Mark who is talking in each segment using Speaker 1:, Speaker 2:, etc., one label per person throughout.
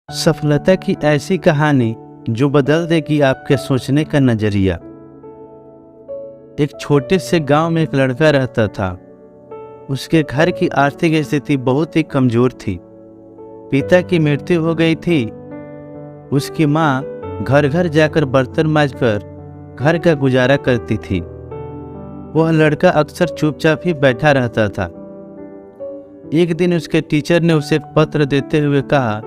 Speaker 1: सफलता की ऐसी कहानी जो बदल देगी आपके सोचने का नजरिया। एक छोटे से गांव में एक लड़का रहता था। उसके घर की आर्थिक स्थिति बहुत ही कमजोर थी। पिता की मृत्यु हो गई थी। उसकी माँ घर घर जाकर बर्तन मांजकर घर का गुजारा करती थी। वह लड़का अक्सर चुपचाप ही बैठा रहता था। एक दिन उसके टीचर ने उसे एक पत्र देते हुए कहा,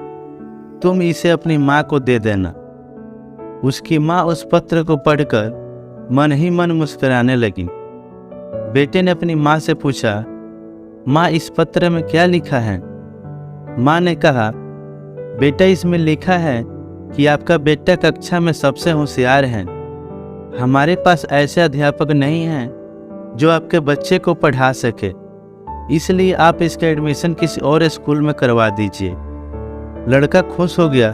Speaker 1: तुम इसे अपनी माँ को दे देना। उसकी माँ उस पत्र को पढ़कर मन ही मन मुस्कुराने लगी। बेटे ने अपनी माँ से पूछा, माँ इस पत्र में क्या लिखा है? माँ ने कहा, बेटा इसमें लिखा है कि आपका बेटा कक्षा में सबसे होशियार है। हमारे पास ऐसे अध्यापक नहीं हैं जो आपके बच्चे को पढ़ा सके, इसलिए आप इसका एडमिशन किसी और स्कूल में करवा दीजिए। लड़का खुश हो गया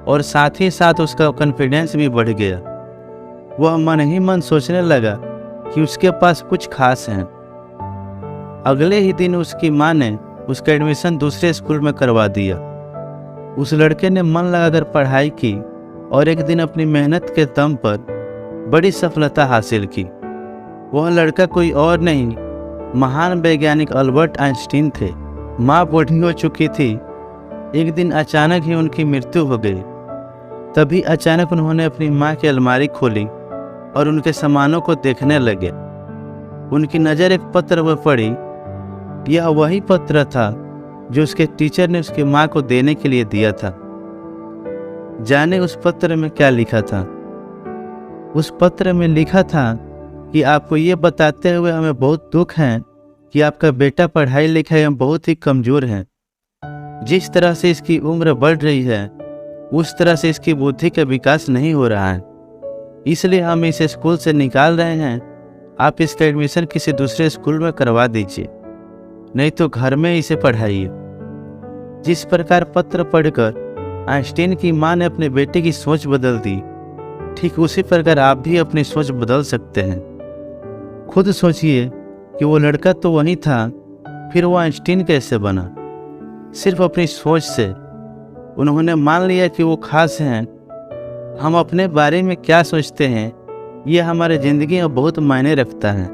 Speaker 1: और साथ ही साथ उसका कॉन्फिडेंस भी बढ़ गया। वह मन ही मन सोचने लगा कि उसके पास कुछ खास है। अगले ही दिन उसकी माँ ने उसका एडमिशन दूसरे स्कूल में करवा दिया। उस लड़के ने मन लगाकर पढ़ाई की और एक दिन अपनी मेहनत के दम पर बड़ी सफलता हासिल की। वह लड़का कोई और नहीं, महान वैज्ञानिक अल्बर्ट आइंस्टीन थे। माँ बूढ़ी हो चुकी थी। एक दिन अचानक ही उनकी मृत्यु हो गई। तभी अचानक उन्होंने अपनी माँ की अलमारी खोली और उनके सामानों को देखने लगे। उनकी नज़र एक पत्र पर पड़ी। यह वही पत्र था जो उसके टीचर ने उसकी माँ को देने के लिए दिया था। जाने उस पत्र में क्या लिखा था? उस पत्र में लिखा था कि आपको ये बताते हुए हमें बहुत दुख है कि आपका बेटा पढ़ाई लिखाई में बहुत ही कमज़ोर है। जिस तरह से इसकी उम्र बढ़ रही है उस तरह से इसकी बुद्धि का विकास नहीं हो रहा है, इसलिए हम इसे स्कूल से निकाल रहे हैं। आप इसका एडमिशन किसी दूसरे स्कूल में करवा दीजिए, नहीं तो घर में इसे पढ़ाइए। जिस प्रकार पत्र पढ़कर आइंस्टीन की माँ ने अपने बेटे की सोच बदल दी, ठीक उसी प्रकार आप भी अपनी सोच बदल सकते हैं। खुद सोचिए कि वो लड़का तो वही था, फिर वो आइंस्टीन कैसे बना? सिर्फ अपनी सोच से। उन्होंने मान लिया कि वो खास हैं। हम अपने बारे में क्या सोचते हैं, ये हमारे ज़िंदगी में बहुत मायने रखता है।